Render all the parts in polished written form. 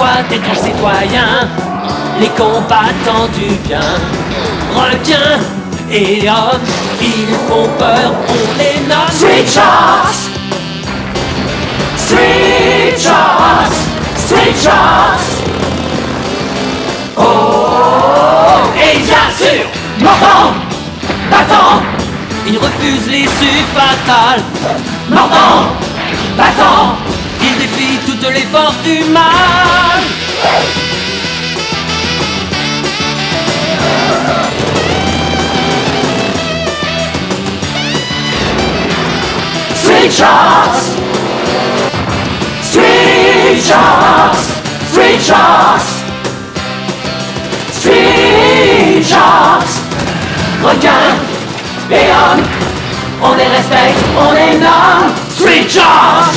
toi d'étranges citoyens, les combattants du bien. Requins et hommes, ils font peur, on les nomme Street Sharks. Street Sharks, Street Sharks. Oh, et bien sûr, mordant, battant, ils refusent les suites fatales. Mordant, battant, ils défient toutes les forces du mal. Street Sharks, Street Sharks, Street Sharks, Street Sharks. Requins et hommes, on les respecte, on les nomme Street Sharks.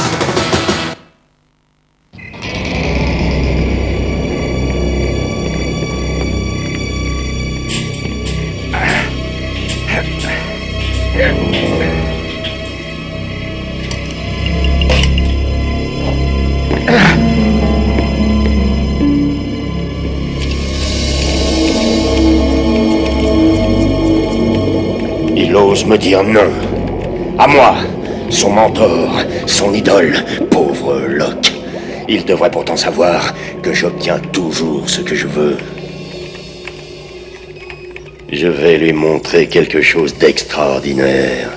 Il ose me dire non. À moi, son mentor, son idole, pauvre Locke. Il devrait pourtant savoir que j'obtiens toujours ce que je veux. Je vais lui montrer quelque chose d'extraordinaire.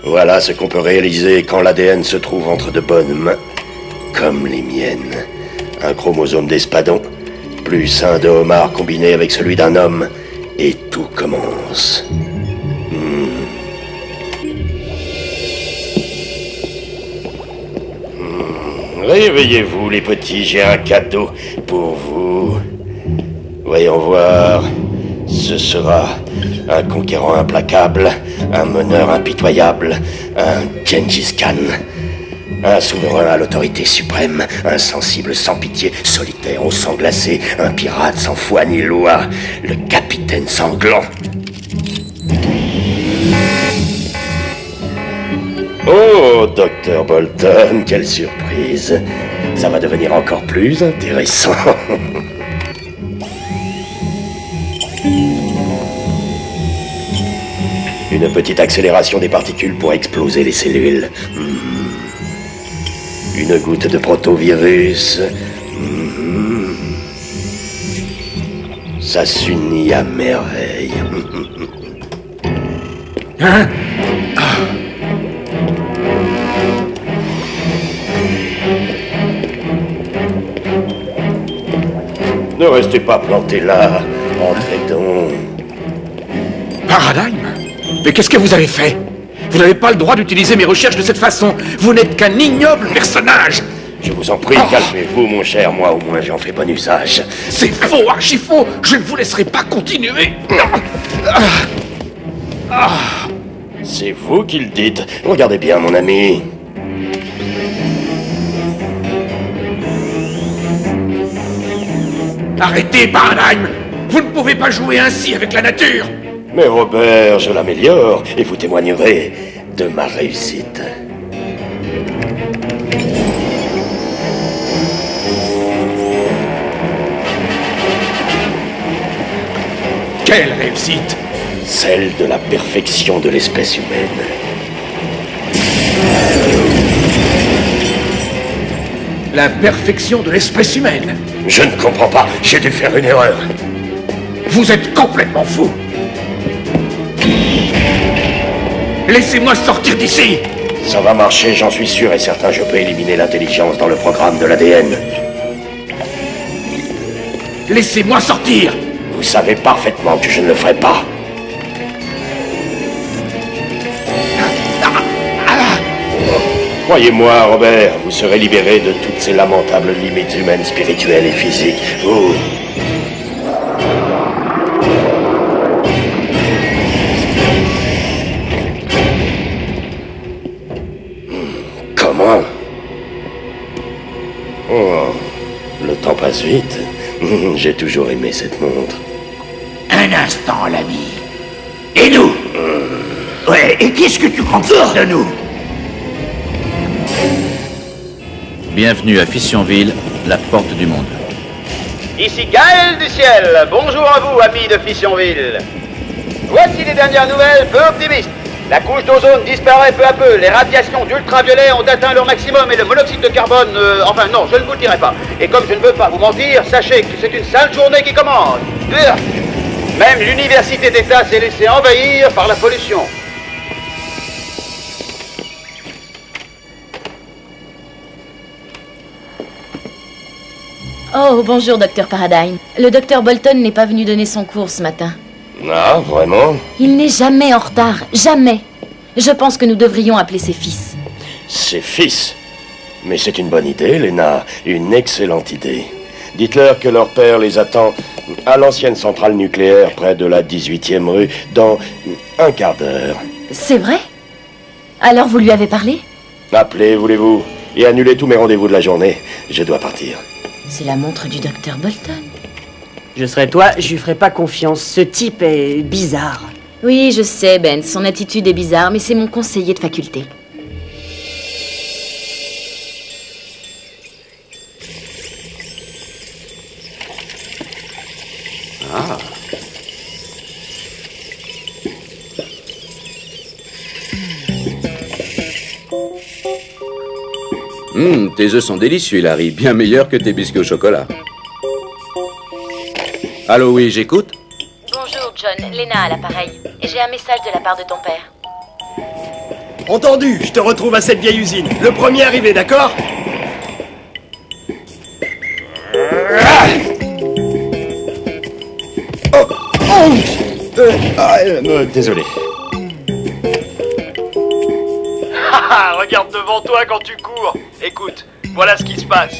Voilà ce qu'on peut réaliser quand l'ADN se trouve entre de bonnes mains, comme les miennes. Un chromosome d'espadon, plus un de homard combiné avec celui d'un homme, et tout commence. Réveillez-vous les petits, j'ai un cadeau pour vous. Voyons voir. Ce sera un conquérant implacable, un meneur impitoyable, un Gengis Khan. Un souverain à l'autorité suprême, un sensible sans pitié, solitaire au sang glacé, un pirate sans foi ni loi, le capitaine sanglant. Oh, Dr. Bolton, quelle surprise. Ça va devenir encore plus intéressant. Une petite accélération des particules pour exploser les cellules. Une goutte de protovirus. Ça s'unit à merveille. Hein? Ne restez pas planté là. Entrez donc. Paradigm? Mais qu'est-ce que vous avez fait? Vous n'avez pas le droit d'utiliser mes recherches de cette façon. Vous n'êtes qu'un ignoble personnage. Je vous en prie, calmez-vous, mon cher. Moi, au moins, j'en fais bon usage. C'est faux, archi faux. Je ne vous laisserai pas continuer. C'est vous qui le dites. Regardez bien, mon ami. Arrêtez, Paradigm. Vous ne pouvez pas jouer ainsi avec la nature. Mais Robert, je l'améliore et vous témoignerez de ma réussite. Quelle réussite! Celle de la perfection de l'espèce humaine. La perfection de l'espèce humaine. Je ne comprends pas, j'ai dû faire une erreur. Vous êtes complètement fou. Laissez-moi sortir d'ici. Ça va marcher, j'en suis sûr et certain. Je peux éliminer l'intelligence dans le programme de l'ADN. Laissez-moi sortir. Vous savez parfaitement que je ne le ferai pas. Croyez-moi, Robert, vous serez libéré de toutes ces lamentables limites humaines, spirituelles et physiques. Vous... Comment? Oh, le temps passe vite. J'ai toujours aimé cette montre. Un instant, l'ami. Et nous? Ouais, et qu'est-ce que tu comptes faire de nous? Bienvenue à Fissionville, la porte du monde. Ici Gaël du ciel, bonjour à vous amis de Fissionville. Voici les dernières nouvelles peu optimistes. La couche d'ozone disparaît peu à peu, les radiations d'ultraviolet ont atteint leur maximum et le monoxyde de carbone... enfin non, je ne vous le dirai pas. Et comme je ne veux pas vous mentir, sachez que c'est une sale journée qui commence. Même l'université d'État s'est laissée envahir par la pollution. Oh, bonjour, Dr Paradigm. Le Dr Bolton n'est pas venu donner son cours ce matin. Ah, vraiment? Il n'est jamais en retard, jamais. Je pense que nous devrions appeler ses fils. Ses fils? Mais c'est une bonne idée, Lena. Une excellente idée. Dites-leur que leur père les attend à l'ancienne centrale nucléaire près de la 18e rue dans un quart d'heure. C'est vrai? Alors vous lui avez parlé? Appelez, voulez-vous, et annulez tous mes rendez-vous de la journée. Je dois partir. C'est la montre du Dr Bolton. Je serais toi, je lui ferais pas confiance. Ce type est bizarre. Oui, je sais, Ben. Son attitude est bizarre, mais c'est mon conseiller de faculté. Ah. Tes œufs sont délicieux, Larry. Bien meilleurs que tes biscuits au chocolat. Allô, oui, j'écoute. Bonjour, John. Lena à l'appareil. J'ai un message de la part de ton père. Entendu, je te retrouve à cette vieille usine. Le premier arrivé, d'accord? Désolé. Regarde devant toi quand tu cours. Écoute, voilà ce qui se passe.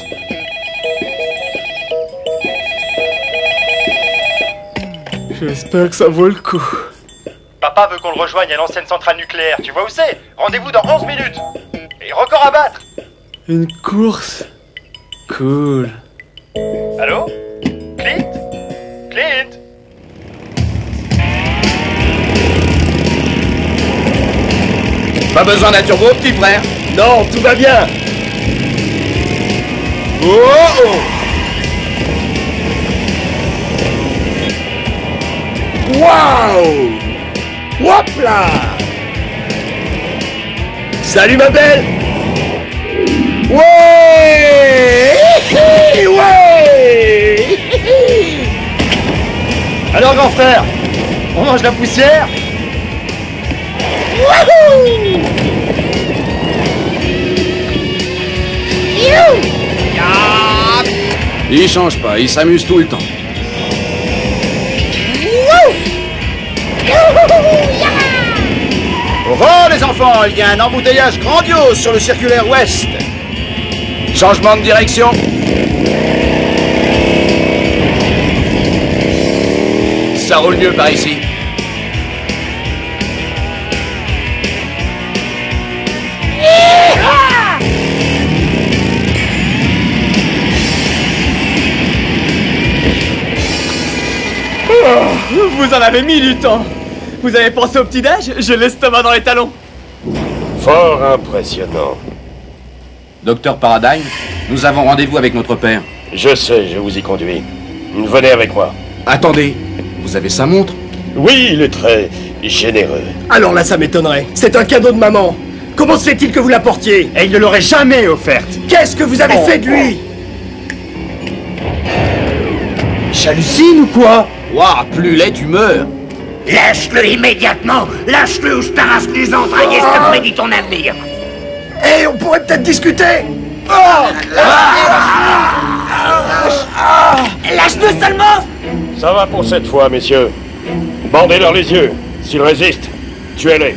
J'espère que ça vaut le coup. Papa veut qu'on le rejoigne à l'ancienne centrale nucléaire. Tu vois où c'est? Rendez-vous dans 11 minutes. Et record à battre. Une course? Cool. Allô? Clint? Clint? Pas besoin d'un turbo, petit frère. Non, tout va bien. Oh! Waouh! Hop là! Salut ma belle! Ouais! Ouais! Alors grand frère, on mange la poussière? Wouhou! Il change pas, il s'amuse tout le temps. Oh les enfants, il y a un embouteillage grandiose sur le circulaire ouest. Changement de direction. Ça roule mieux par ici. Vous en avez mis du temps. Vous avez pensé au petit-déj? J'ai l'estomac dans les talons. Fort impressionnant. Docteur Paradigm, nous avons rendez-vous avec notre père. Je sais, je vous y conduis. Venez avec moi. Attendez, vous avez sa montre? Oui, il est très généreux. Alors là, ça m'étonnerait. C'est un cadeau de maman. Comment se fait-il que vous la portiez? Et il ne l'aurait jamais offerte. Qu'est-ce que vous avez fait de lui? J'hallucine ou quoi? Ouah, plus laid, tu meurs. Lâche-le immédiatement. Lâche-le ou je t'arrache les entrailles et je te prédis ton avenir. Eh, on pourrait peut-être discuter. Lâche-le seulement. Ça va pour cette fois, messieurs. Bandez-leur les yeux. S'ils résistent, tuez-les.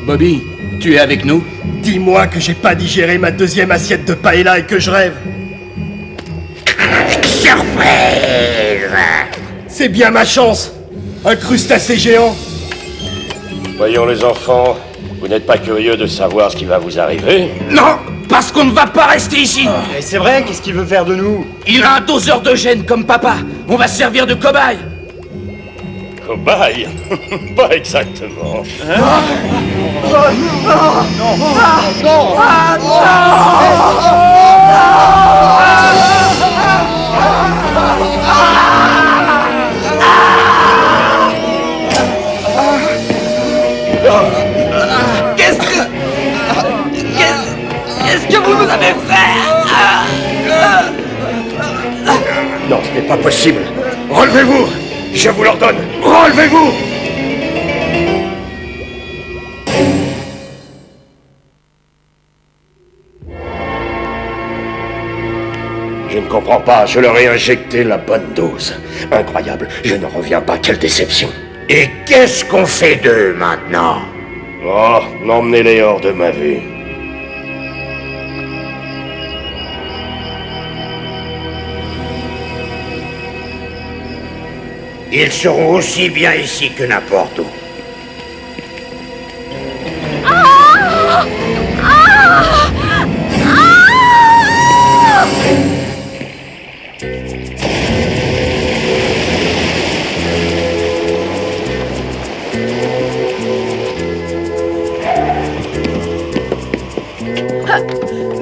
Bobby, tu es avec nous? Dis-moi que j'ai pas digéré ma deuxième assiette de paella et que je rêve. Surprise! C'est bien ma chance. Un crustacé géant. Voyons les enfants, vous n'êtes pas curieux de savoir ce qui va vous arriver? Non! Parce qu'on ne va pas rester ici. Et c'est vrai, qu'est-ce qu'il veut faire de nous? Il a un doseur de gènes comme papa. On va se servir de cobaye. Cobaye? Pas exactement. Qu'est-ce que vous nous avez fait? Non, ce n'est pas possible. Relevez-vous. Je vous l'ordonne. Relevez-vous. Je ne comprends pas, je leur ai injecté la bonne dose. Incroyable, je n'en reviens pas, quelle déception. Et qu'est-ce qu'on fait d'eux maintenant? Oh, emmenez-les hors de ma vue. Ils seront aussi bien ici que n'importe où.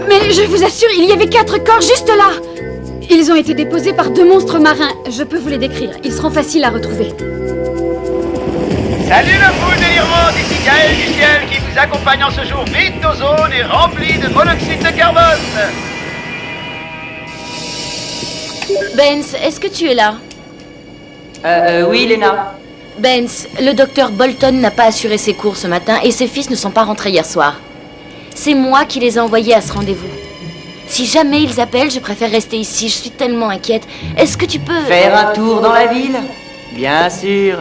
Mais je vous assure, il y avait 4 corps juste là. Ils ont été déposés par 2 monstres marins. Je peux vous les décrire. Ils seront faciles à retrouver. Salut le fou délirant, d'ici Gaël du ciel qui vous accompagne en ce jour vide d'ozone et rempli de monoxyde de carbone. Benz, est-ce que tu es là? Oui, Lena. Benz, le docteur Bolton n'a pas assuré ses cours ce matin et ses fils ne sont pas rentrés hier soir. C'est moi qui les ai envoyés à ce rendez-vous. Si jamais ils appellent, je préfère rester ici. Je suis tellement inquiète. Est-ce que tu peux... Faire un tour dans la ville? Bien sûr.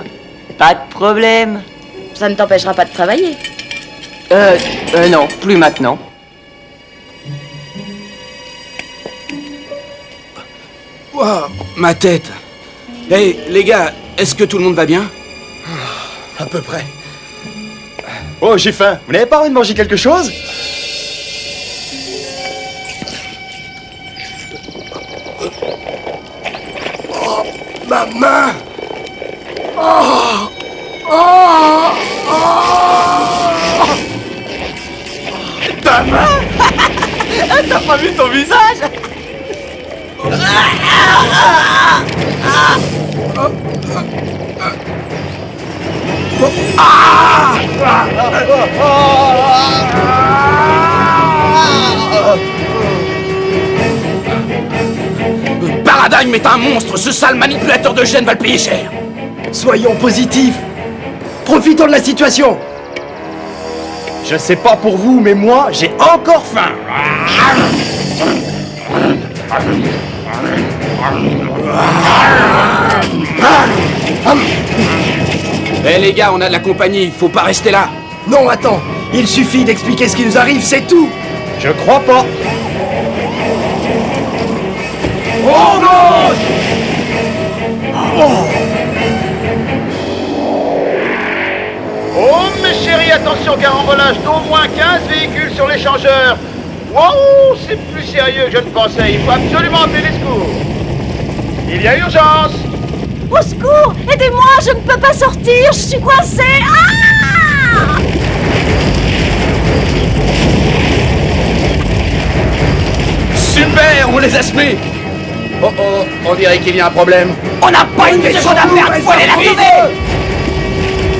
Pas de problème. Ça ne t'empêchera pas de travailler. Non, plus maintenant. Wow, ma tête. Hey, les gars, est-ce que tout le monde va bien? À peu près. Oh, j'ai faim. Vous n'avez pas envie de manger quelque chose? Oh, ma main. Oh, oh, oh. Ta main? T'as pas vu ton visage? Paradigm est un monstre. Ce sale manipulateur de gènes va le payer cher. Soyons positifs. Profitons de la situation. Je sais pas pour vous, mais moi, j'ai encore faim. Eh les gars, on a de la compagnie, faut pas rester là. Non, attends. Il suffit d'expliquer ce qui nous arrive, c'est tout. Je crois pas. Oh non! Oh mes chéris, attention carambolage d'au moins 15 véhicules sur l'échangeur. Wow, c'est plus sérieux que je ne pensais. Il faut absolument appeler les secours. Il y a urgence. Au secours! Aidez-moi, je ne peux pas sortir, je suis coincée! Ah! Super, on les a semés. Oh oh, on dirait qu'il y a un problème. On n'a pas une seconde à perdre, il faut aller la sauver!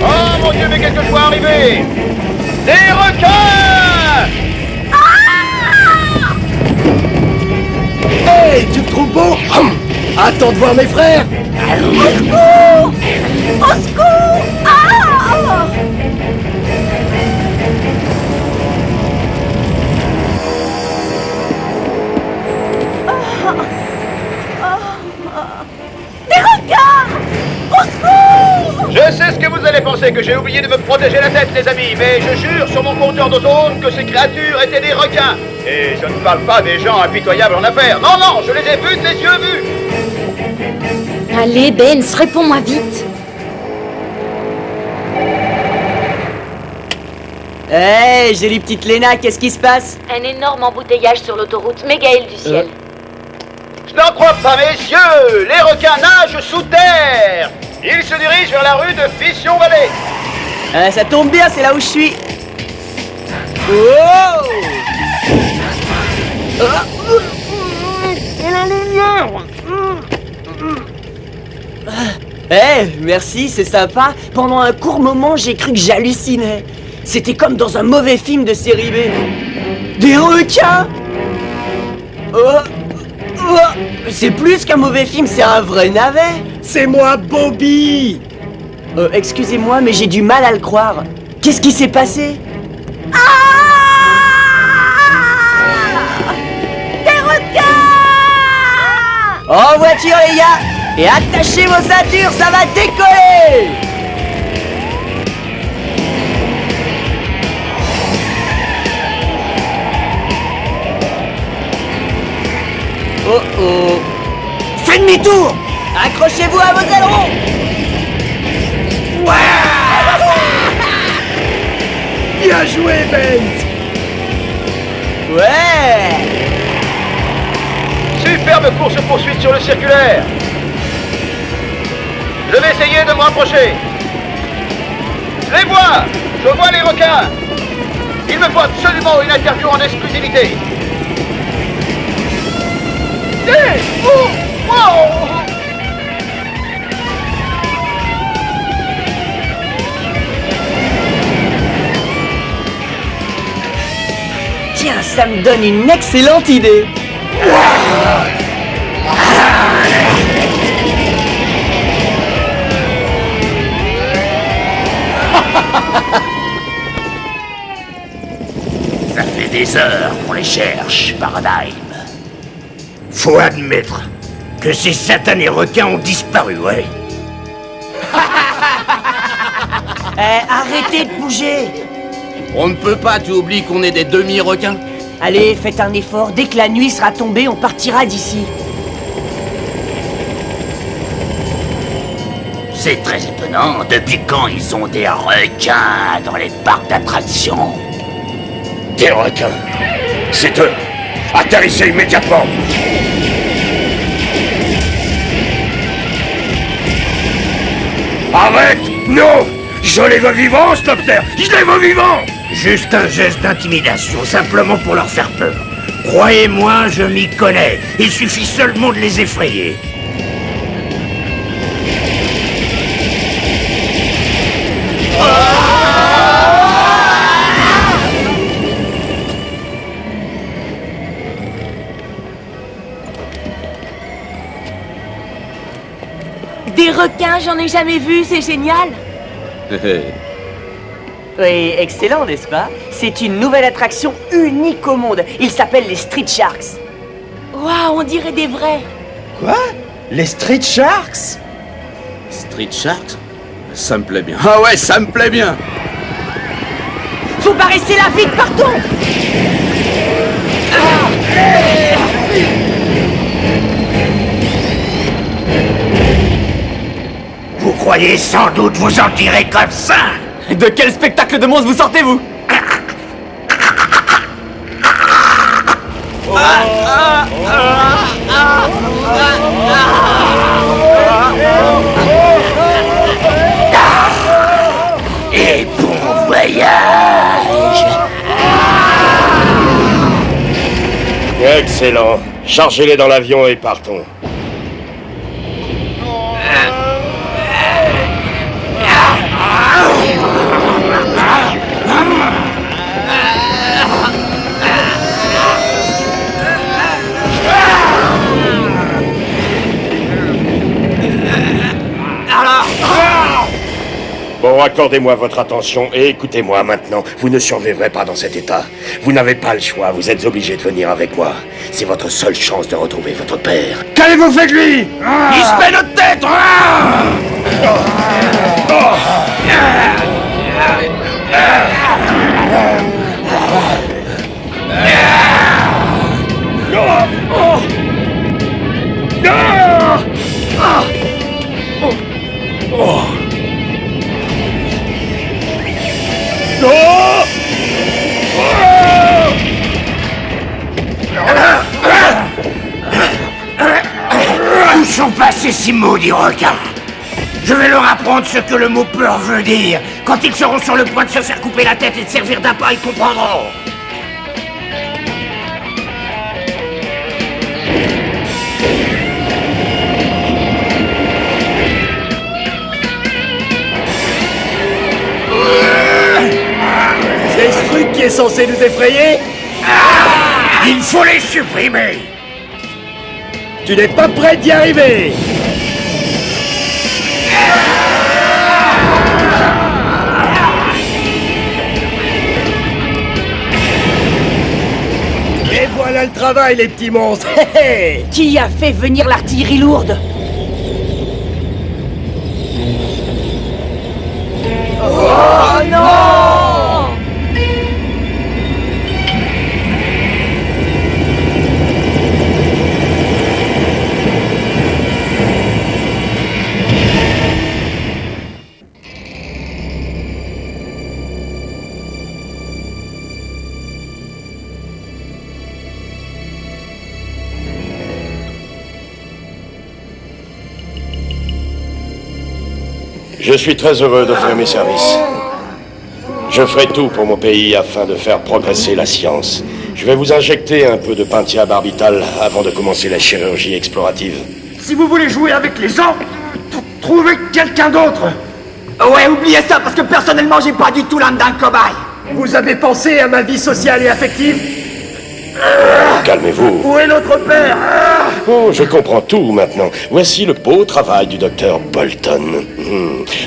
Oh mon Dieu, mais quelque chose va arriver. Des requins! Hey, tu te trouves beau? Attends de voir mes frères. Au secours! Au secours! Ah! Des regards! Au secours! Je sais ce que vous allez penser, que j'ai oublié de me protéger la tête, les amis, mais je jure sur mon compteur d'ozone que ces créatures étaient des requins. Et je ne parle pas des gens impitoyables en affaires. Non, non, je les ai vus, de les yeux vus. Allez, Benz, réponds-moi vite. Hey, jolie petite Léna, qu'est-ce qui se passe? Un énorme embouteillage sur l'autoroute Mégaël du ciel. Je n'en crois pas, messieurs. Les requins nagent sous terre. Ils se dirigent vers la rue de Fission-Vallée. Ça tombe bien, c'est là où je suis. Oh! Merci, c'est sympa. Pendant un court moment, j'ai cru que j'hallucinais. C'était comme dans un mauvais film de série B. Des requins! C'est plus qu'un mauvais film, c'est un vrai navet. C'est moi, Bobby. Excusez-moi, mais j'ai du mal à le croire. Qu'est-ce qui s'est passé? Des requins! En voiture, les gars! Et attachez vos ceintures, ça va décoller! Oh oh! Fais demi-tour! Accrochez-vous à vos ailerons! Bien joué, Benz. Ouais! Superbe course-poursuite sur le circulaire. Je vais essayer de me rapprocher. Je les vois! Je vois les requins! Il me faut absolument une interview en exclusivité. Hey! Oh! Wow! Tiens, ça me donne une excellente idée. Ça fait des heures qu'on les cherche, Paradigm. Faut admettre que ces satanés requins ont disparu, ouais. Arrêtez de bouger. On ne peut pas, tu oublies qu'on est des demi-requins. Allez, faites un effort. Dès que la nuit sera tombée, on partira d'ici. C'est très étonnant. Depuis quand ils ont des requins dans les parcs d'attractions? Des requins. C'est eux. Atterrissez immédiatement. Arrête! Non! Je les veux vivants, Stopter! Je les veux vivants! Juste un geste d'intimidation, simplement pour leur faire peur. Croyez-moi, je m'y connais. Il suffit seulement de les effrayer. Des requins, j'en ai jamais vu, c'est génial. Oui, excellent, n'est-ce pas? C'est une nouvelle attraction unique au monde. Il s'appelle les Street Sharks. Waouh, on dirait des vrais. Quoi? Les Street Sharks? Street Sharks? Ça me plaît bien. Ah ouais, ça me plaît bien. Faut pas rester là, vite, partons! Vous croyez sans doute vous en tirer comme ça? De quel spectacle de monstres vous sortez-vous? Et bon voyage! Excellent. Chargez-les dans l'avion et partons. Bon, accordez-moi votre attention et écoutez-moi maintenant. Vous ne survivrez pas dans cet état. Vous n'avez pas le choix, vous êtes obligés de venir avec moi. C'est votre seule chance de retrouver votre père. Qu'avez-vous fait de lui? Il se met notre tête. sont pas ces maudits requins. Je vais leur apprendre ce que le mot peur veut dire. Quand ils seront sur le point de se faire couper la tête et de servir d'appât, ils comprendront. C'est ce truc qui est censé nous effrayer? Il faut les supprimer. Tu n'es pas prêt d'y arriver. Et voilà le travail, les petits monstres. Qui a fait venir l'artillerie lourde? Oh non! Je suis très heureux d'offrir mes services. Je ferai tout pour mon pays afin de faire progresser la science. Je vais vous injecter un peu de Pentia barbital avant de commencer la chirurgie explorative. Si vous voulez jouer avec les gens, trouvez quelqu'un d'autre. Ouais, oubliez ça, parce que personnellement, j'ai pas du tout l'âme d'un cobaye. Vous avez pensé à ma vie sociale et affective? Calmez-vous. Où est notre père? Oh, je comprends tout maintenant. Voici le beau travail du docteur Bolton.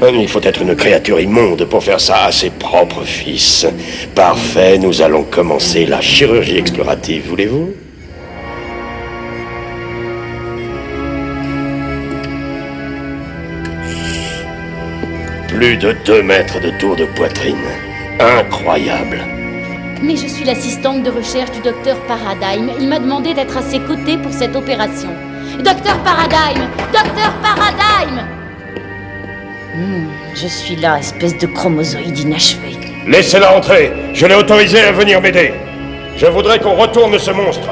Il faut être une créature immonde pour faire ça à ses propres fils. Parfait, nous allons commencer la chirurgie explorative, voulez-vous? Plus de 2 mètres de tour de poitrine. Incroyable. Mais je suis l'assistante de recherche du docteur Paradigm. Il m'a demandé d'être à ses côtés pour cette opération. Docteur Paradigm! Docteur Paradigm! Je suis là, espèce de chromosoïde inachevé. Laissez-la entrer. Je l'ai autorisé à venir m'aider. Je voudrais qu'on retourne ce monstre.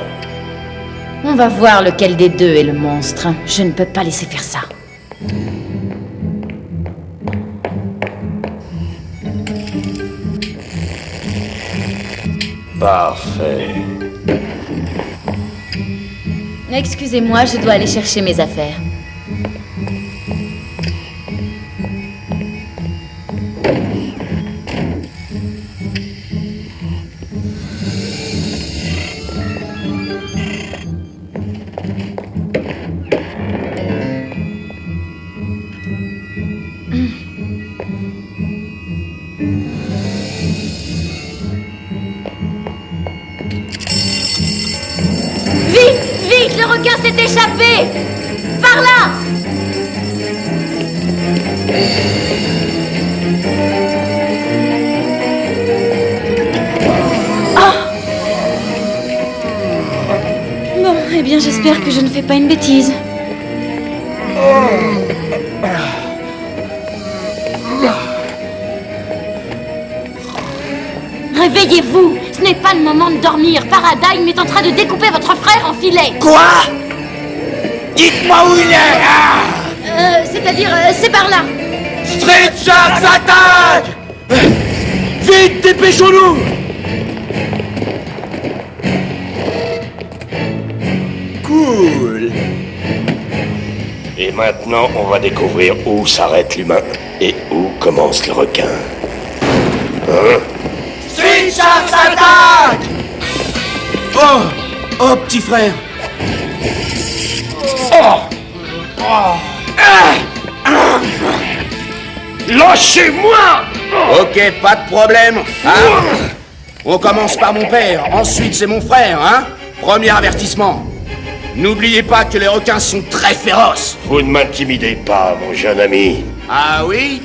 On va voir lequel des deux est le monstre. Je ne peux pas laisser faire ça. Parfait. Excusez-moi, je dois aller chercher mes affaires. Vite, le requin s'est échappé! Par là! Bon, eh bien, j'espère que je ne fais pas une bêtise. Réveillez-vous! Ce n'est pas le moment de dormir. Paradigm est en train de découper votre frère en filets. Quoi? Dites-moi où il est! C'est-à-dire, c'est par là. Street Sharks attaque! Vite, dépêchons-nous! Cool. Et maintenant, on va découvrir où s'arrête l'humain et où commence le requin. Hein? Street Sharks attaque! Oh, petit frère. Lâchez-moi! Ok, pas de problème, hein? On commence par mon père, ensuite c'est mon frère, hein? Premier avertissement. N'oubliez pas que les requins sont très féroces. Vous ne m'intimidez pas, mon jeune ami. Ah oui?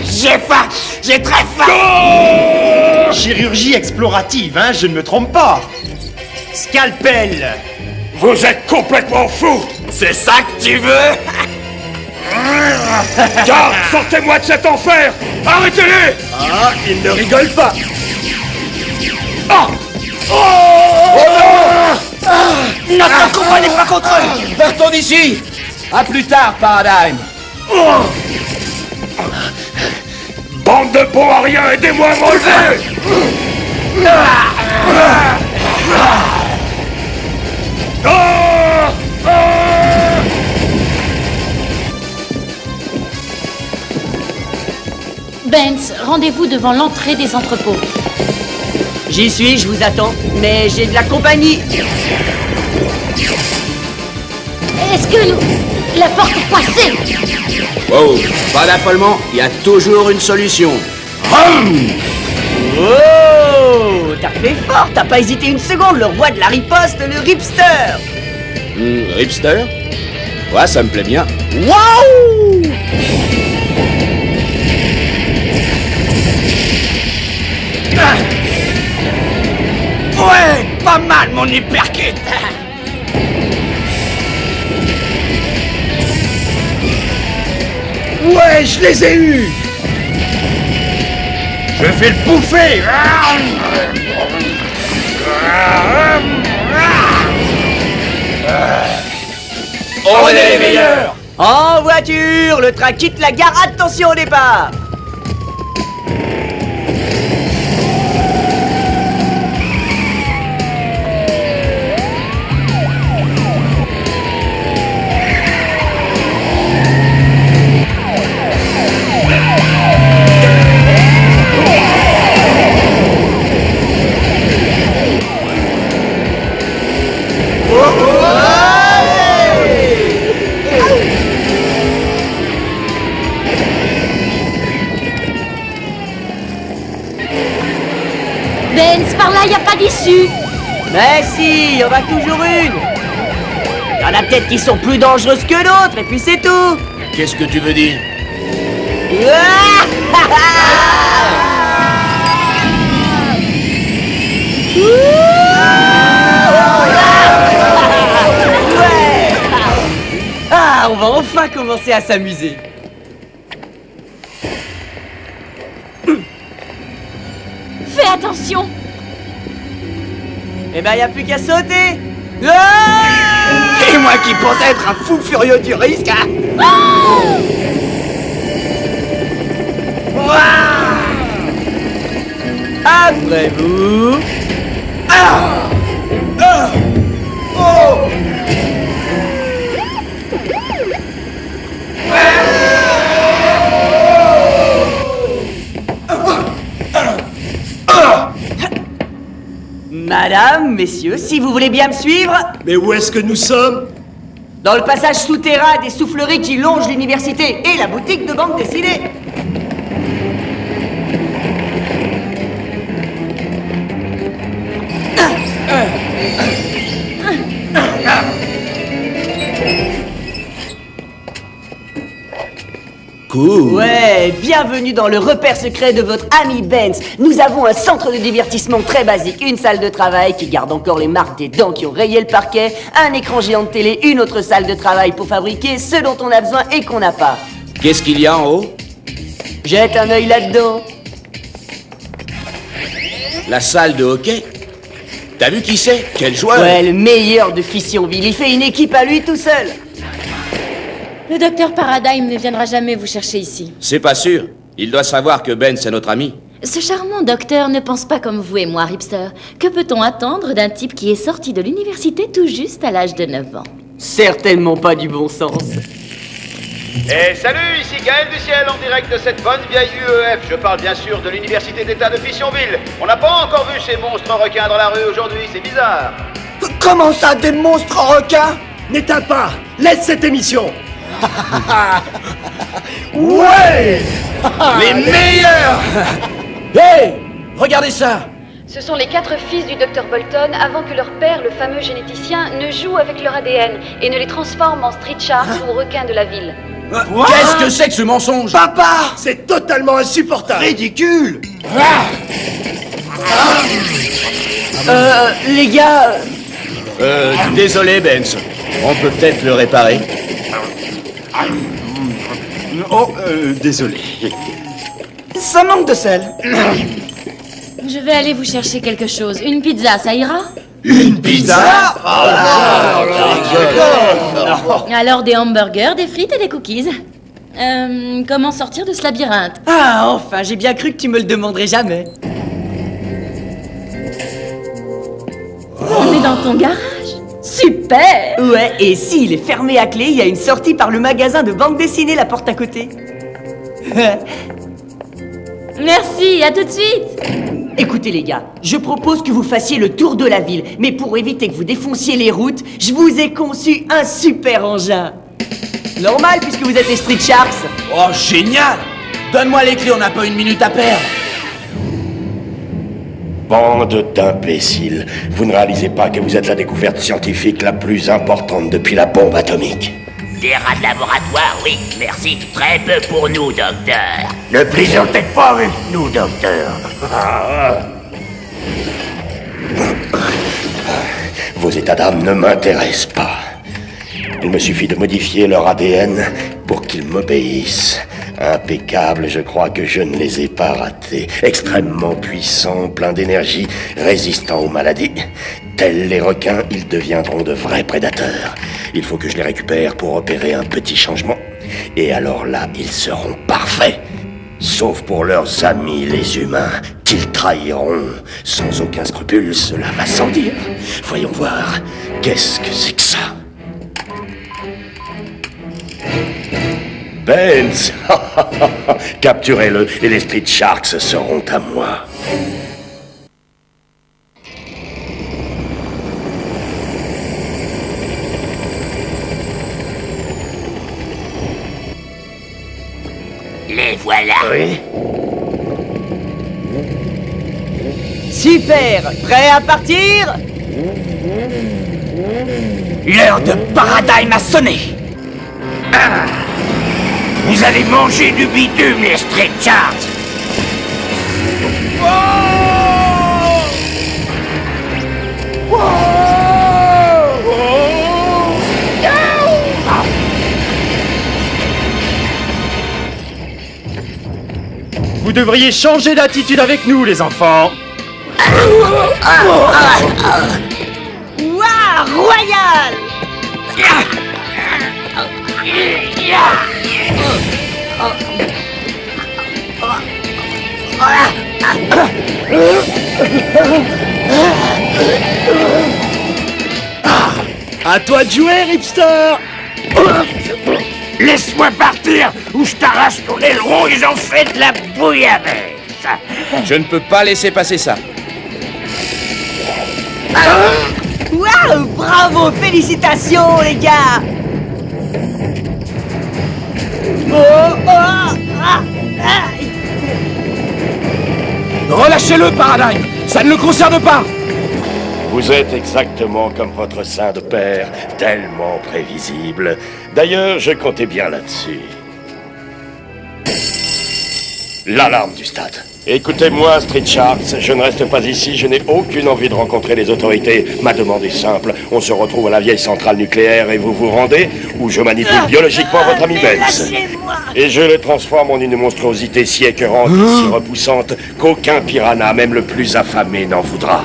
J'ai faim! J'ai très faim! Chirurgie explorative, hein, je ne me trompe pas. Scalpel. Vous êtes complètement fou! C'est ça que tu veux? Garde, sortez-moi de cet enfer! Arrêtez-les! Ah, il ne rigole pas. Ah! Oh! Oh non! Notre combat n'est pas contre eux. Partons d'ici. À plus tard, Paradigm. Bande de bons à rien, aidez-moi à me relever. Benz, rendez-vous devant l'entrée des entrepôts. J'y suis, je vous attends, mais j'ai de la compagnie. Est-ce que nous... La porte est coincée. Oh, pas d'affolement, il y a toujours une solution. Oh, t'as fait fort, t'as pas hésité une seconde, le roi de la riposte, le Ripster. Ripster? Ouais, ça me plaît bien. Waouh! Ouais, pas mal mon hyperkit. Ouais, je les ai eus. Je vais le bouffer. On est les meilleurs. En voiture, le train quitte la gare, attention au départ. Benz, par là, y a pas d'issue. Mais si, il y en a toujours une. Il y en a peut-être qui sont plus dangereuses que d'autres, et puis c'est tout. Qu'est-ce que tu veux dire? Ah, on va enfin commencer à s'amuser. Fais attention. Eh ben, y a plus qu'à sauter. Et moi qui pensais être un fou furieux du risque, hein. Après vous. Madame, messieurs, si vous voulez bien me suivre... Mais où est-ce que nous sommes? Dans le passage souterrain des souffleries qui longe l'université et la boutique de bande dessinée. Cool. Ouais, bienvenue dans le repère secret de votre ami Benz. Nous avons un centre de divertissement très basique, une salle de travail qui garde encore les marques des dents qui ont rayé le parquet, un écran géant de télé, une autre salle de travail pour fabriquer ce dont on a besoin et qu'on n'a pas. Qu'est-ce qu'il y a en haut? Jette un œil là-dedans. La salle de hockey? T'as vu qui c'est? Quel joueur? Ouais, le meilleur de Fissionville. Il fait une équipe à lui tout seul. Le docteur Paradigm ne viendra jamais vous chercher ici. C'est pas sûr. Il doit savoir que Ben, c'est notre ami. Ce charmant docteur ne pense pas comme vous et moi, Ripster. Que peut-on attendre d'un type qui est sorti de l'université tout juste à l'âge de 9 ans? Certainement pas du bon sens. Et salut, ici Gaël du Ciel en direct de cette bonne vieille UEF. Je parle bien sûr de l'université d'État de Fissionville. On n'a pas encore vu ces monstres requins dans la rue aujourd'hui, c'est bizarre. Comment ça, des monstres requins? N'éteins pas. Laisse cette émission. Ouais. Les meilleurs. Hey, regardez ça. Ce sont les 4 fils du Dr Bolton avant que leur père, le fameux généticien, ne joue avec leur ADN et ne les transforme en street sharks ou requins de la ville. Qu'est-ce que c'est que ce mensonge? Papa, c'est totalement insupportable. Ridicule. Les gars... Désolé, Benz. On peut peut-être le réparer. Oh, désolé. Ça manque de sel. Je vais aller vous chercher quelque chose. Une pizza, ça ira? Une pizza? Alors des hamburgers, des frites et des cookies. Comment sortir de ce labyrinthe? Ah, enfin, j'ai bien cru que tu me le demanderais jamais. On est dans ton garage. Super! Ouais, et s'il est fermé à clé, il y a une sortie par le magasin de bande dessinée, la porte à côté. Merci, à tout de suite! Écoutez les gars, je propose que vous fassiez le tour de la ville, mais pour éviter que vous défonciez les routes, je vous ai conçu un super engin. Normal puisque vous êtes les Street Sharks. Oh, génial! Donne-moi les clés, on n'a pas une minute à perdre. Bande d'imbéciles. Vous ne réalisez pas que vous êtes la découverte scientifique la plus importante depuis la bombe atomique. Des rats de laboratoire, oui, merci. Très peu pour nous, docteur. Ne plaisantez peut-être pas avec nous, docteur. Vos états d'âme ne m'intéressent pas. Il me suffit de modifier leur ADN pour qu'ils m'obéissent. Impeccable, je crois que je ne les ai pas ratés. Extrêmement puissants, pleins d'énergie, résistants aux maladies. Tels les requins, ils deviendront de vrais prédateurs. Il faut que je les récupère pour opérer un petit changement. Et alors là, ils seront parfaits. Sauf pour leurs amis, les humains, qu'ils trahiront sans aucun scrupule, cela va sans dire. Voyons voir, qu'est-ce que c'est que ça? Benz! Capturez-le et les Street Sharks seront à moi. Les voilà. Oui? Super! Prêt à partir? L'heure de Paradigm a sonné. Vous allez manger du bitume, les Street Sharks. Vous devriez changer d'attitude avec nous, les enfants. Ouah, royal! À toi de jouer, Ripster. Laisse-moi partir ou je t'arrache ton aileron et j'en fais de la bouillabaisse. Je ne peux pas laisser passer ça. Waouh, bravo, félicitations les gars! Relâchez-le, Paradigm. Ça ne le concerne pas. Vous êtes exactement comme votre saint de père, tellement prévisible. D'ailleurs, je comptais bien là-dessus. L'alarme du stade. Écoutez-moi, Street Sharks, je ne reste pas ici, je n'ai aucune envie de rencontrer les autorités. Ma demande est simple, on se retrouve à la vieille centrale nucléaire et vous vous rendez, ou je manipule biologiquement votre ami Benz. Et je le transforme en une monstruosité si écœurante, si repoussante, qu'aucun piranha, même le plus affamé, n'en voudra.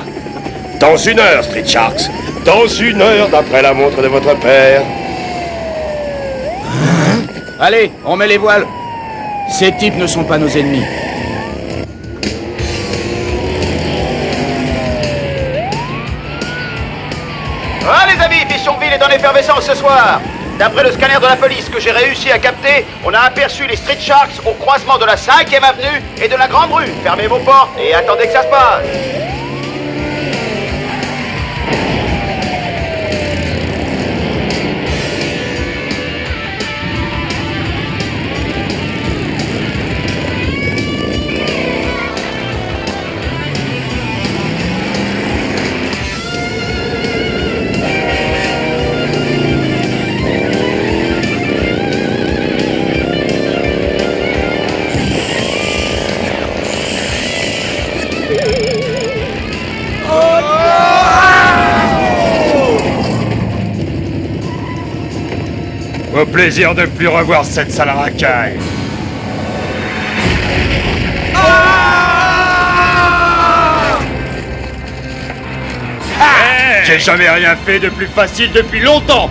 Dans 1 heure, Street Sharks, dans 1 heure d'après la montre de votre père. Allez, on met les voiles. Ces types ne sont pas nos ennemis. Ah les amis, Fissionville est en effervescence ce soir. D'après le scanner de la police que j'ai réussi à capter, on a aperçu les Street Sharks au croisement de la 5e avenue et de la Grande Rue. Fermez vos portes et attendez que ça se passe. Au plaisir de plus revoir cette sale racaille. J'ai jamais rien fait de plus facile depuis longtemps.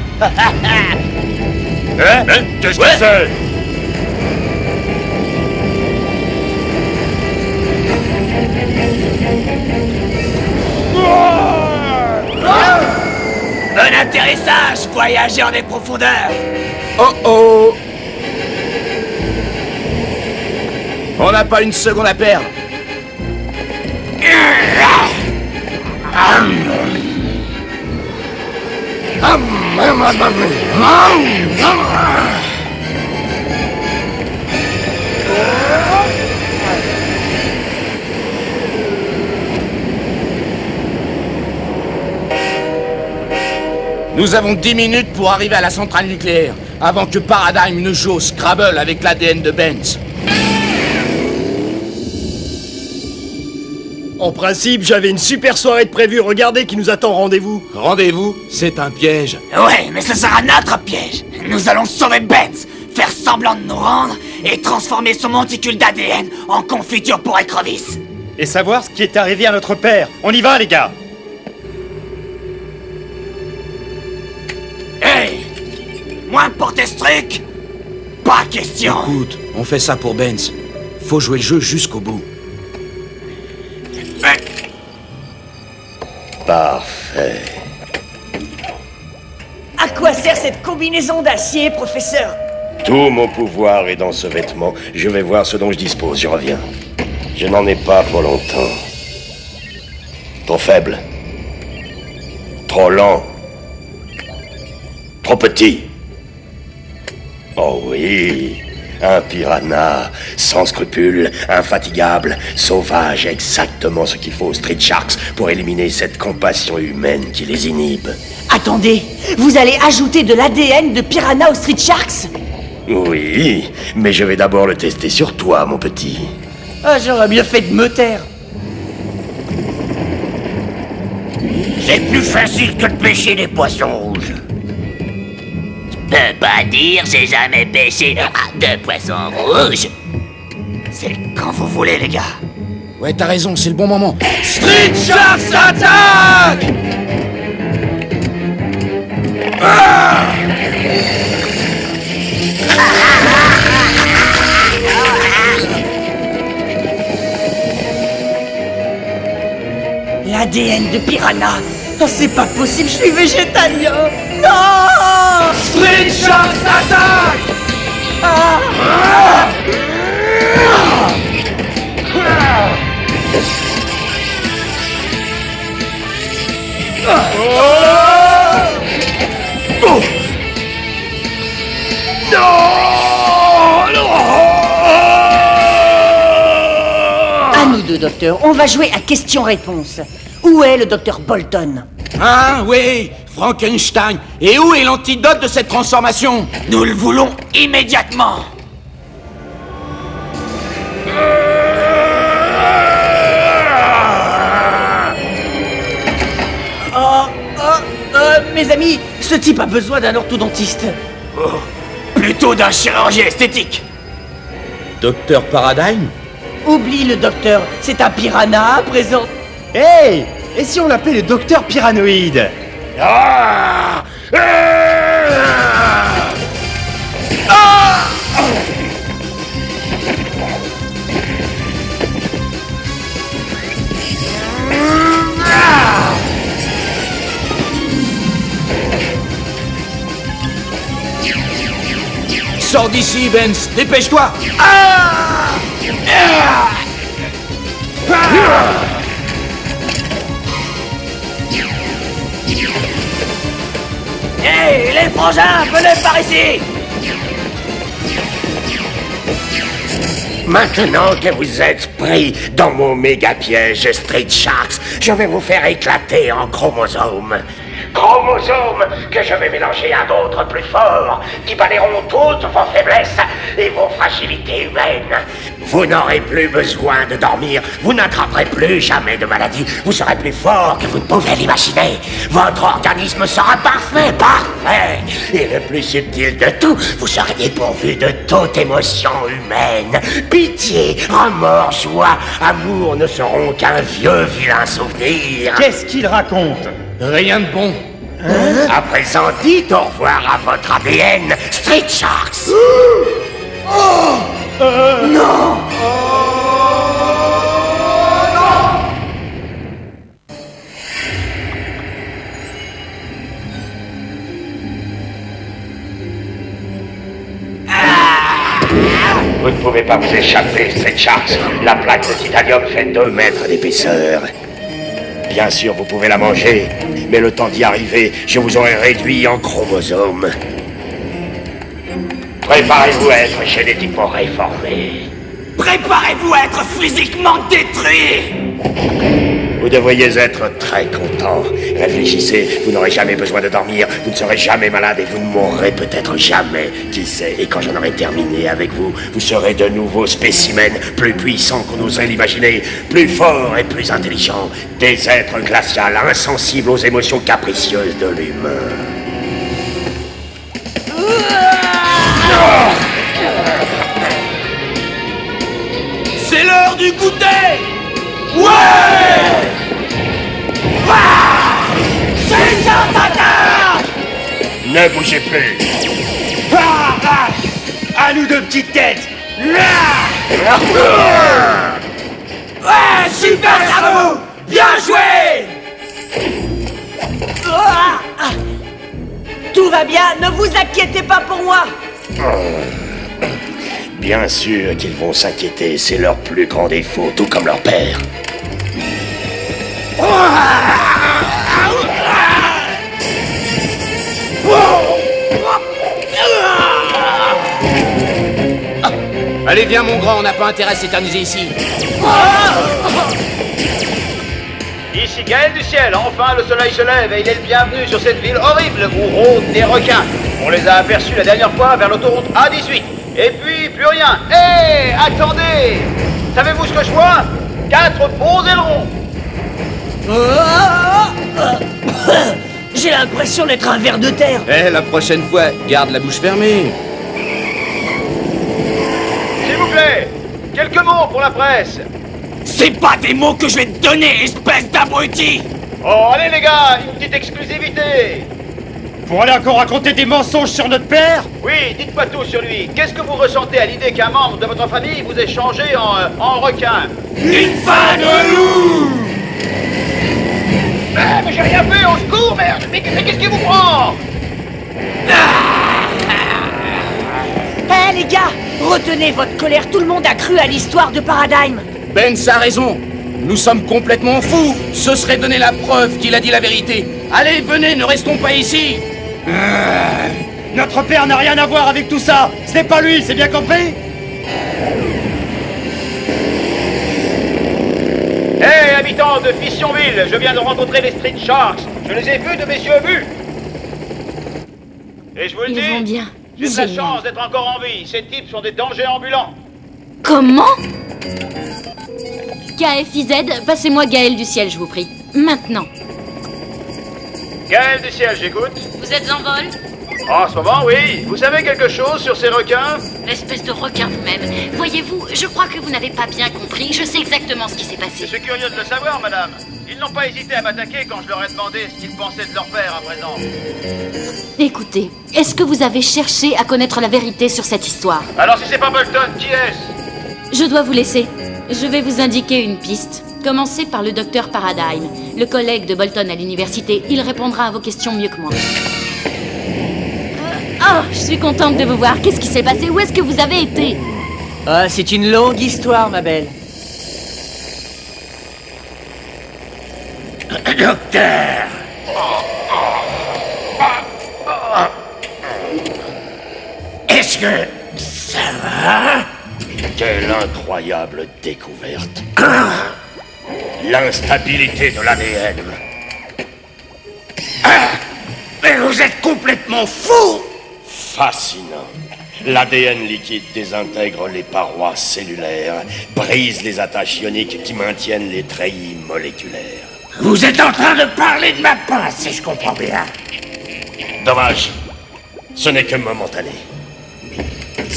Qu'est-ce que c'est? Bon atterrissage, voyageur des profondeurs. Oh oh! On n'a pas une seconde à perdre. Nous avons 10 minutes pour arriver à la centrale nucléaire, avant que Paradigm ne joue au Scrabble avec l'ADN de Benz. En principe, j'avais une super soirée de prévue. Regardez qui nous attend, rendez-vous. Rendez-vous, c'est un piège. Ouais, mais ce sera notre piège. Nous allons sauver Benz, faire semblant de nous rendre et transformer son monticule d'ADN en confiture pour écrevisse. Et savoir ce qui est arrivé à notre père. On y va, les gars. Hey! Moins porter ce truc? Pas question. Écoute, on fait ça pour Benz. Faut jouer le jeu jusqu'au bout. Parfait. À quoi sert cette combinaison d'acier, professeur? Tout mon pouvoir est dans ce vêtement. Je vais voir ce dont je dispose, je reviens. Je n'en ai pas pour longtemps. Trop faible. Trop lent. Trop petit. Oh oui, un piranha, sans scrupules, infatigable, sauvage, exactement ce qu'il faut aux Street Sharks pour éliminer cette compassion humaine qui les inhibe. Attendez, vous allez ajouter de l'ADN de piranha aux Street Sharks? Oui, mais je vais d'abord le tester sur toi, mon petit. Ah, j'aurais bien fait de me taire. C'est plus facile que de pêcher des poissons rouges. Je peux pas dire j'ai jamais pêché de poissons rouges. C'est quand vous voulez, les gars. Ouais, t'as raison, c'est le bon moment. Street Sharks attaque! Ah! L'ADN de piranha. Oh, c'est pas possible, je suis végétalien. Non! Street Sharks attaque! À nous deux, docteur, on va jouer à question-réponse. Où est le docteur Bolton? Ah oui, Frankenstein. Et où est l'antidote de cette transformation? Nous le voulons immédiatement. Mes amis, ce type a besoin d'un orthodontiste. Oh, plutôt d'un chirurgien esthétique. Docteur Paradigm? Oublie le docteur, c'est un piranha à présent. Hey! Et si on l'appelait le docteur Pyranoïde? Ah! Sors d'ici, Benz, dépêche-toi! Hey, les frangins, venez par ici! Maintenant que vous êtes pris dans mon méga piège Street Sharks, je vais vous faire éclater en chromosomes. Chromosomes que je vais mélanger à d'autres plus forts, qui balayeront toutes vos faiblesses et vos fragilités humaines. Vous n'aurez plus besoin de dormir, vous n'attraperez plus jamais de maladie, vous serez plus fort que vous ne pouvez l'imaginer. Votre organisme sera parfait, parfait. Et le plus subtil de tout, vous serez dépourvu de toute émotion humaine. Pitié, remords, joie, amour ne seront qu'un vieux vilain souvenir. Qu'est-ce qu'il raconte? Rien de bon. À présent, dites au revoir à votre ADN, Street Sharks. Non. Vous ne pouvez pas vous échapper, Street Sharks. La plaque de titanium fait 2 mètres d'épaisseur. Bien sûr, vous pouvez la manger, mais le temps d'y arriver, je vous aurai réduit en chromosomes. Préparez-vous à être génétiquement réformé. Préparez-vous à être physiquement détruit. Vous devriez être très content. Réfléchissez, vous n'aurez jamais besoin de dormir, vous ne serez jamais malade et vous ne mourrez peut-être jamais. Qui sait, et quand j'en aurai terminé avec vous, vous serez de nouveaux spécimens, plus puissants qu'on oserait l'imaginer, plus forts et plus intelligents, des êtres glacials, insensibles aux émotions capricieuses de l'humain. C'est l'heure du goûter. Ouais. C'est ça, tata. Ne bougez plus. À nous 2 petites têtes. Ouais, super bravo. Bien joué. Tout va bien, ne vous inquiétez pas pour moi. Bien sûr qu'ils vont s'inquiéter, c'est leur plus grand défaut, tout comme leur père. Allez, viens, mon grand, on n'a pas intérêt à s'éterniser ici. Ici Gaël du ciel, enfin le soleil se lève et il est le bienvenu sur cette ville horrible où rôdent des requins. On les a aperçus la dernière fois vers l'autoroute A18. Et puis, plus rien. Hé, attendez! Savez-vous ce que je vois? 4 beaux ailerons. J'ai l'impression d'être un ver de terre. La prochaine fois, garde la bouche fermée. S'il vous plaît, quelques mots pour la presse. C'est pas des mots que je vais te donner, espèce d'abruti. Oh, allez les gars, une petite exclusivité. Pour aller encore raconter des mensonges sur notre père? Oui, dites-moi tout sur lui. Qu'est-ce que vous ressentez à l'idée qu'un membre de votre famille vous ait changé en requin? Une fin de loup. Mais j'ai rien fait, au secours, merde. Mais qu'est-ce qui vous prend? Les gars, retenez votre colère, tout le monde a cru à l'histoire de Paradigm. Benz a raison. Nous sommes complètement fous. Ce serait donner la preuve qu'il a dit la vérité. Allez, venez, ne restons pas ici. Notre père n'a rien à voir avec tout ça. Ce n'est pas lui, c'est bien compris? Hé, habitants de Fissionville, je viens de rencontrer les Street Sharks. Je les ai vus de mes yeux vus. Et je vous le dis, Ils vont bien. j'ai de la Génial. chance d'être encore en vie. Ces types sont des dangers ambulants. Comment? KFIZ, passez-moi Gaël du ciel, je vous prie. Maintenant. Gaël du ciel, j'écoute. Vous êtes en vol? En ce moment, oui. Vous savez quelque chose sur ces requins? L'espèce de requin vous-même. Voyez-vous, je crois que vous n'avez pas bien compris. Je sais exactement ce qui s'est Je passé. suis curieux de le savoir, madame. Ils n'ont pas hésité à m'attaquer quand je leur ai demandé ce qu'ils pensaient de leur père à présent. Écoutez, est-ce que vous avez cherché à connaître la vérité sur cette histoire? Alors si c'est pas Bolton, qui est-ce? Je dois vous laisser. Je vais vous indiquer une piste. Commencez par le docteur Paradigm, le collègue de Bolton à l'université. Il répondra à vos questions mieux que moi. Oh, je suis contente de vous voir. Qu'est-ce qui s'est passé? Où est-ce que vous avez été? Ah, c'est une longue histoire, ma belle. Docteur! Est-ce que ça va? Quelle incroyable découverte! L'instabilité de l'ADN. Mais vous êtes complètement fou. Fascinant. L'ADN liquide désintègre les parois cellulaires, brise les attaches ioniques qui maintiennent les treillis moléculaires. Vous êtes en train de parler de ma pince, si je comprends bien. Dommage. Ce n'est que momentané.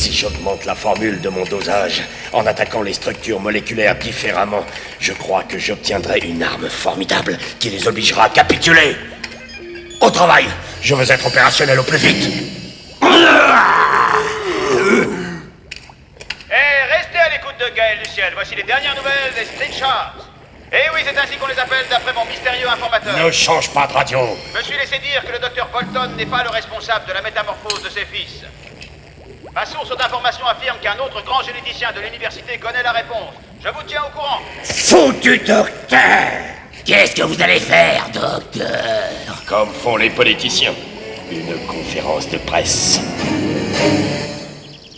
si j'augmente la formule de mon dosage, en attaquant les structures moléculaires différemment, je crois que j'obtiendrai une arme formidable qui les obligera à capituler. Au travail, je veux être opérationnel au plus vite. Restez à l'écoute de Gaël du Ciel. Voici les dernières nouvelles des Street Sharks. Eh oui, c'est ainsi qu'on les appelle d'après mon mystérieux informateur. Ne change pas de radio. Je me suis laissé dire que le docteur Bolton n'est pas le responsable de la métamorphose de ses fils. Ma source d'information affirme qu'un autre grand généticien de l'université connaît la réponse. Je vous tiens au courant. Foutu docteur! Qu'est-ce que vous allez faire, docteur? Comme font les politiciens. Une conférence de presse.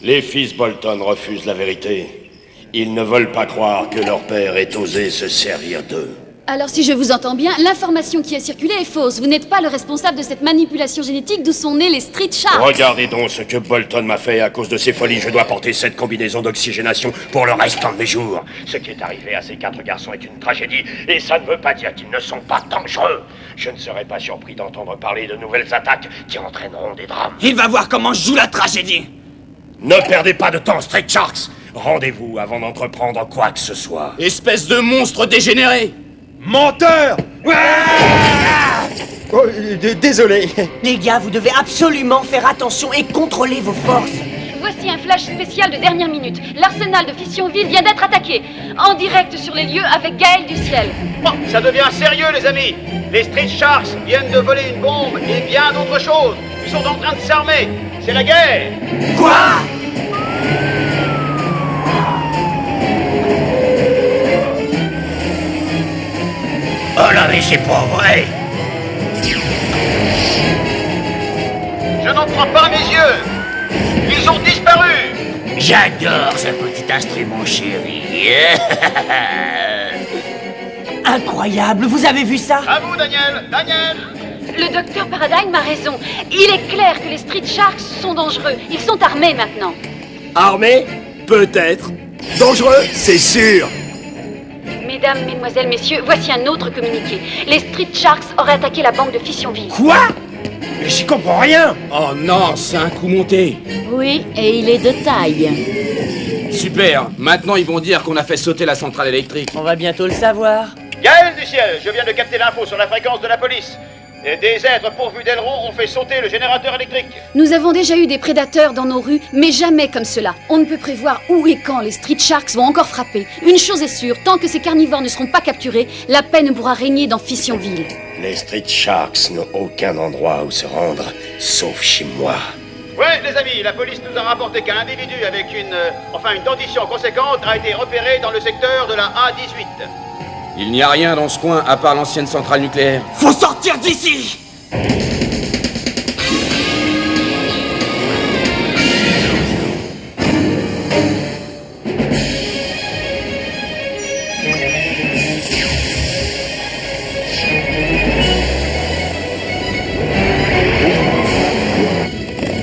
Les fils Bolton refusent la vérité. Ils ne veulent pas croire que leur père ait osé se servir d'eux. Alors si je vous entends bien, l'information qui a circulé est fausse. Vous n'êtes pas le responsable de cette manipulation génétique d'où sont nés les Street Sharks. Regardez donc ce que Bolton m'a fait. À cause de ses folies, je dois porter cette combinaison d'oxygénation pour le restant de mes jours. Ce qui est arrivé à ces 4 garçons est une tragédie, et ça ne veut pas dire qu'ils ne sont pas dangereux. Je ne serais pas surpris d'entendre parler de nouvelles attaques qui entraîneront des drames. Il va voir comment je joue la tragédie. Ne perdez pas de temps, Street Sharks. Rendez-vous avant d'entreprendre quoi que ce soit. Espèce de monstre dégénéré! Menteur! Oh, désolé. Les gars, vous devez absolument faire attention et contrôler vos forces. Voici un flash spécial de dernière minute. L'arsenal de Fissionville vient d'être attaqué. En direct sur les lieux avec Gaël du Ciel. Bon, ça devient sérieux, les amis. Les Street Sharks viennent de voler une bombe et bien d'autres choses. Ils sont en train de s'armer. C'est la guerre. Quoi? Oh là, mais c'est pas vrai! Je n'en crois pas mes yeux. Ils ont disparu. J'adore ce petit instrument chéri. Incroyable, vous avez vu ça? À vous, Daniel. Daniel. Le docteur Paradigm a raison. Il est clair que les Street Sharks sont dangereux. Ils sont armés maintenant. Armé? Peut-être. Dangereux? C'est sûr. Mesdames, mesdemoiselles, messieurs, voici un autre communiqué. Les Street Sharks auraient attaqué la banque de Fissionville. Quoi? Mais j'y comprends rien. Oh non, c'est un coup monté. Oui, et il est de taille. Super, maintenant ils vont dire qu'on a fait sauter la centrale électrique. On va bientôt le savoir. Gaël du Ciel, je viens de capter l'info sur la fréquence de la police. Et des êtres pourvus d'ailerons ont fait sauter le générateur électrique. Nous avons déjà eu des prédateurs dans nos rues, mais jamais comme cela. On ne peut prévoir où et quand les Street Sharks vont encore frapper. Une chose est sûre, tant que ces carnivores ne seront pas capturés, la paix ne pourra régner dans Fissionville. Les Street Sharks n'ont aucun endroit où se rendre, sauf chez moi. Ouais, les amis, la police nous a rapporté qu'un individu avec une dentition conséquente a été repéré dans le secteur de la A18. Il n'y a rien dans ce coin à part l'ancienne centrale nucléaire. Faut sortir d'ici!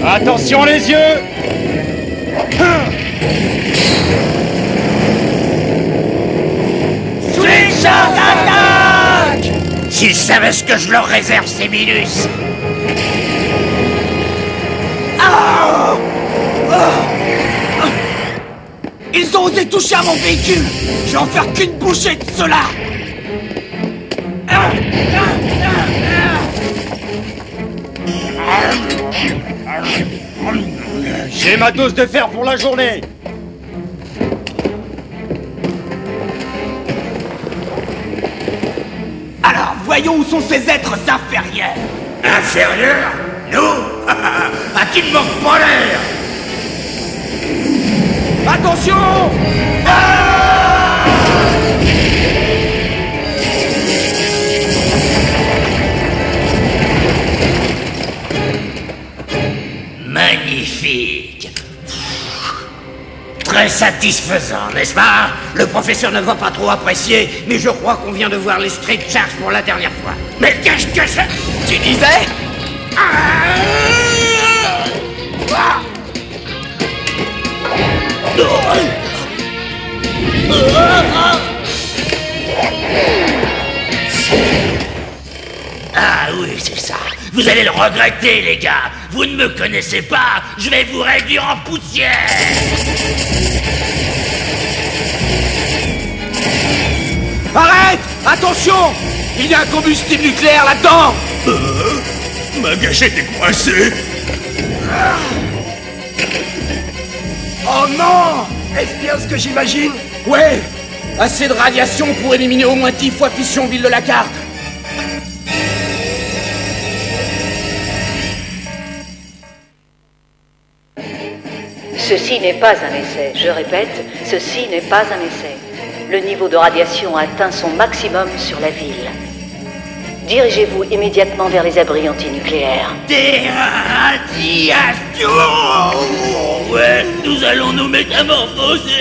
Attention les yeux! S'ils savaient ce que je leur réserve, ces minus. Ils ont osé toucher à mon véhicule! Je vais en faire qu'une bouchée de cela! J'ai ma dose de fer pour la journée. Alors, voyons où sont ces êtres inférieurs! Inférieurs? Nous? À qui ne manque pas l'air? Attention! Magnifique! Très satisfaisant, n'est-ce pas? Le professeur ne va pas trop apprécier, mais je crois qu'on vient de voir les Street Sharks pour la dernière fois. Mais qu'est-ce que c'est? Tu disais? Ah oui, c'est ça. Vous allez le regretter, les gars. Vous ne me connaissez pas. Je vais vous réduire en poussière. Arrête! Attention! Il y a un combustible nucléaire là-dedans! Ma gâchette est coincée. Oh non! Est-ce bien ce que j'imagine? Ouais! Assez de radiation pour éliminer au moins 10 fois Fissionville de la carte! Ceci n'est pas un essai. Je répète, ceci n'est pas un essai. Le niveau de radiation a atteint son maximum sur la ville. Dirigez-vous immédiatement vers les abris antinucléaires. Des radiations! Ouais, nous allons nous métamorphoser!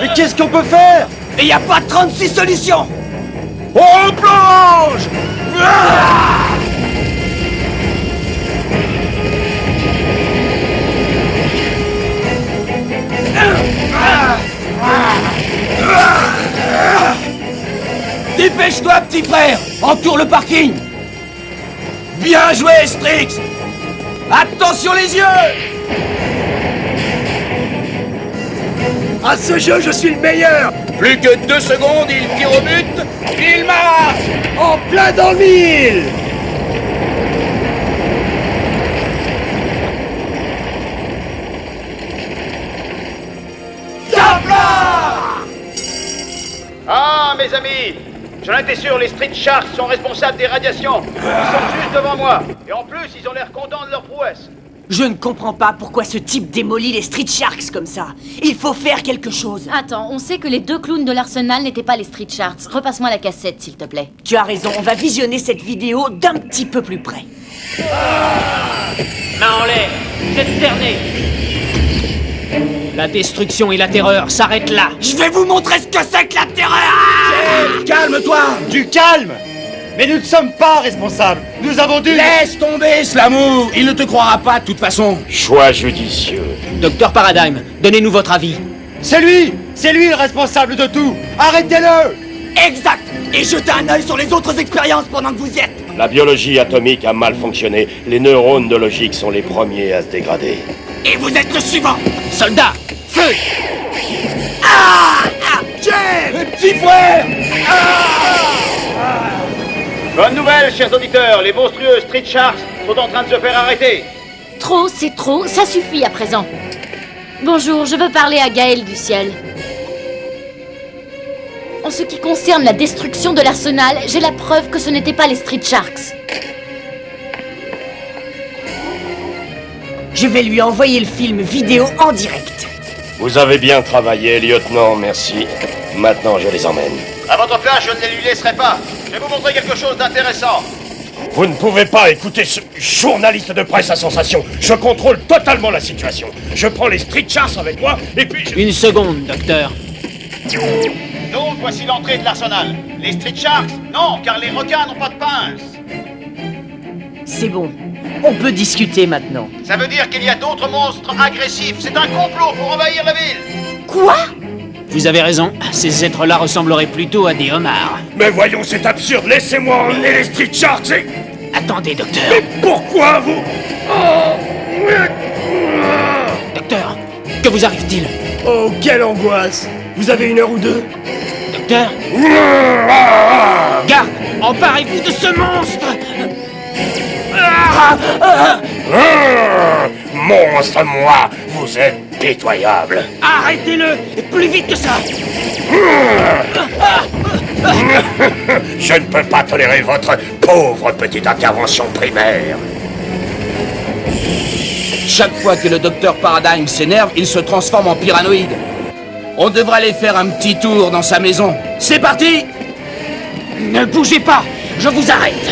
Mais qu'est-ce qu'on peut faire? Et y a pas 36 solutions! On plonge! Dépêche-toi, petit frère! Entoure le parking! Bien joué, Strix! Attention les yeux! À ce jeu, je suis le meilleur! Plus que 2 secondes, il tire au but, il marque! En plein dans le mille! Ah, mes amis, j'en étais sûr, les Street Sharks sont responsables des radiations. Ils sont juste devant moi. Et en plus, ils ont l'air contents de leur prouesse. Je ne comprends pas pourquoi ce type démolit les Street Sharks comme ça. Il faut faire quelque chose. Attends, on sait que les 2 clowns de l'Arsenal n'étaient pas les Street Sharks. Repasse-moi la cassette, s'il te plaît. Tu as raison, on va visionner cette vidéo d'un petit peu plus près. Main en l'air, tête ternée. La destruction et la terreur s'arrêtent là. Je vais vous montrer ce que c'est que la terreur! Calme-toi! Du calme! Mais nous ne sommes pas responsables. Nous avons dû... Laisse tomber, Slamour! Il ne te croira pas de toute façon. Choix judicieux. Docteur Paradigm, donnez-nous votre avis. C'est lui le responsable de tout. Arrêtez-le! Exact! Et jetez un œil sur les autres expériences pendant que vous y êtes! La biologie atomique a mal fonctionné. Les neurones de logique sont les premiers à se dégrader. Et vous êtes le suivant! Soldats, feu! Ah! Jay! Petit frère! Bonne nouvelle, chers auditeurs, les monstrueux Street Sharks sont en train de se faire arrêter. Trop, c'est trop, ça suffit à présent. Bonjour, je veux parler à Gaël du ciel. En ce qui concerne la destruction de l'Arsenal, j'ai la preuve que ce n'était pas les Street Sharks. Je vais lui envoyer le film vidéo en direct. Vous avez bien travaillé, lieutenant, merci. Maintenant, je les emmène. À votre place, je ne les lui laisserai pas. Je vais vous montrer quelque chose d'intéressant. Vous ne pouvez pas écouter ce journaliste de presse à sensation. Je contrôle totalement la situation. Je prends les Street Sharks avec moi, et puis... Une seconde, docteur. Donc, voici l'entrée de l'Arsenal. Les Street Sharks, non, car les requins n'ont pas de pince. C'est bon. On peut discuter maintenant. Ça veut dire qu'il y a d'autres monstres agressifs. C'est un complot pour envahir la ville. Quoi? Vous avez raison, ces êtres-là ressembleraient plutôt à des homards. Mais voyons, c'est absurde. Laissez-moi emmener les Street Sharks et... Attendez, docteur. Mais pourquoi vous... Docteur, que vous arrive-t-il? Oh, quelle angoisse! Vous avez 1 heure ou 2? Docteur? Garde, emparez-vous de ce monstre! Monstre, moi, vous êtes pitoyable. Arrêtez-le! Plus vite que ça! Je ne peux pas tolérer votre pauvre petite intervention primaire. Chaque fois que le docteur Paradigm s'énerve, il se transforme en pyranoïde. On devrait aller faire un petit tour dans sa maison. C'est parti! Ne bougez pas! Je vous arrête!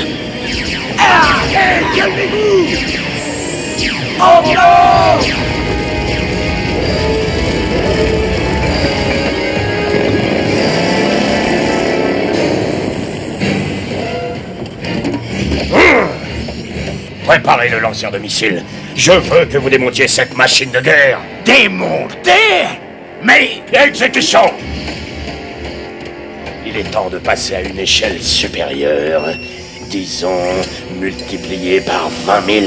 Hey, calmez-vous! Oh non! Préparez le lanceur de missiles. Je veux que vous démontiez cette machine de guerre. Démonter? Mais... Exécution! Il est temps de passer à une échelle supérieure. disons, multiplié par 20 000.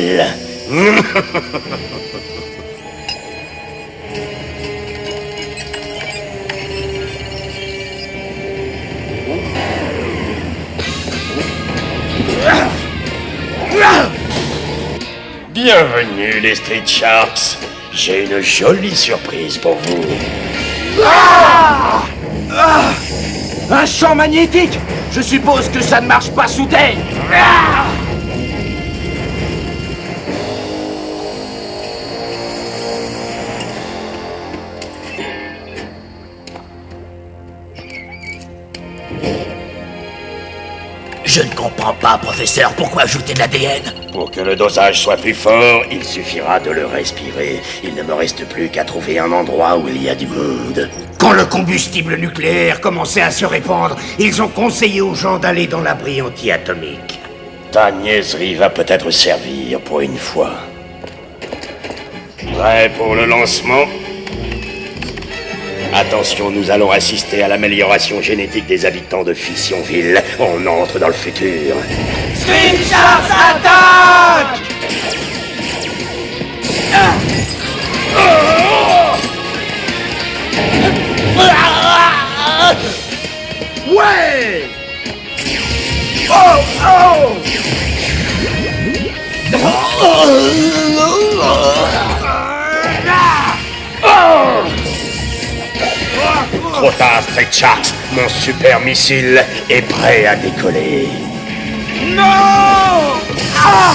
Bienvenue les Street Sharks. J'ai une jolie surprise pour vous. Un champ magnétique! Je suppose que ça ne marche pas sous terre! Je ne comprends pas, professeur, pourquoi ajouter de l'ADN? Pour que le dosage soit plus fort, il suffira de le respirer. Il ne me reste plus qu'à trouver un endroit où il y a du monde. Quand le combustible nucléaire commençait à se répandre, ils ont conseillé aux gens d'aller dans l'abri anti-atomique. Ta niaiserie va peut-être servir pour une fois. Prêt pour le lancement? Attention, nous allons assister à l'amélioration génétique des habitants de Fissionville. On entre dans le futur. Street Sharks attaque! Ouais! Oh! Oh! Trop tard, Street Sharks. Mon super missile est prêt à décoller. Non! Ah!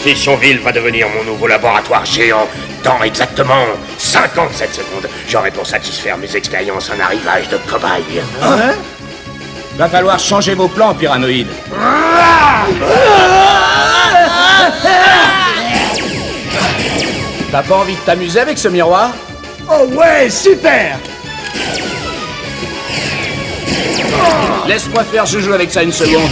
Fissionville va devenir mon nouveau laboratoire géant. Dans exactement 57 secondes, j'aurai pour satisfaire mes expériences un arrivage de cobayes. Hein? Va falloir changer vos plans, Pyranoïde. T'as pas envie de t'amuser avec ce miroir? Oh ouais, super! Laisse-moi faire, je joue avec ça une seconde.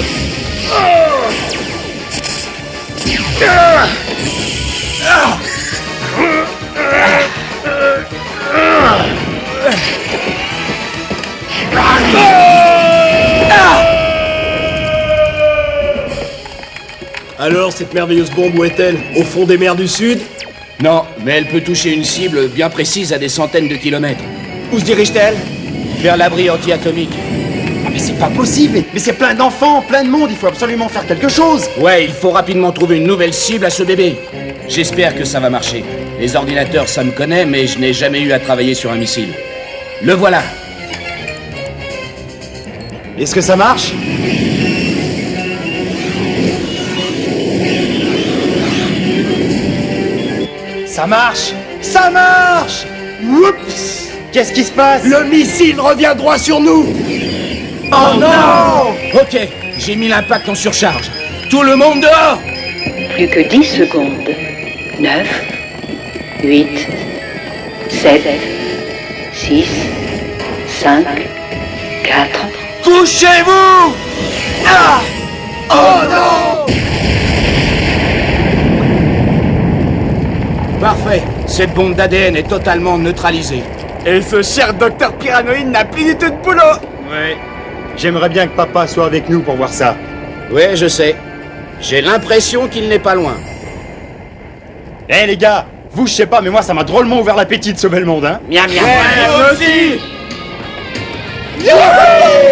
Alors, cette merveilleuse bombe, où est-elle? Au fond des mers du Sud? Non, mais elle peut toucher une cible bien précise à des centaines de kilomètres. Où se dirige-t-elle? Vers l'abri anti-atomique. Ah, mais c'est pas possible! Mais c'est plein d'enfants, plein de monde, il faut absolument faire quelque chose! Ouais, il faut rapidement trouver une nouvelle cible à ce bébé. J'espère que ça va marcher. Les ordinateurs, ça me connaît, mais je n'ai jamais eu à travailler sur un missile. Le voilà. Est-ce que ça marche? Ça marche! Ça marche! Oups! Qu'est-ce qui se passe? Le missile revient droit sur nous! Oh non! Ok, j'ai mis l'impact en surcharge. Tout le monde dehors! Plus que 10 secondes. 9, 8, 7, 6, 5, 4... Couchez-vous! Ah! Oh non! Parfait, cette bombe d'ADN est totalement neutralisée. Et ce cher docteur Pyranoïde n'a plus du tout de boulot! Ouais, j'aimerais bien que papa soit avec nous pour voir ça. Ouais, je sais. J'ai l'impression qu'il n'est pas loin. Eh les gars, vous je sais pas, mais moi ça m'a drôlement ouvert l'appétit de sauver le monde, hein? Miam miam! Ouais, moi aussi! Youhou!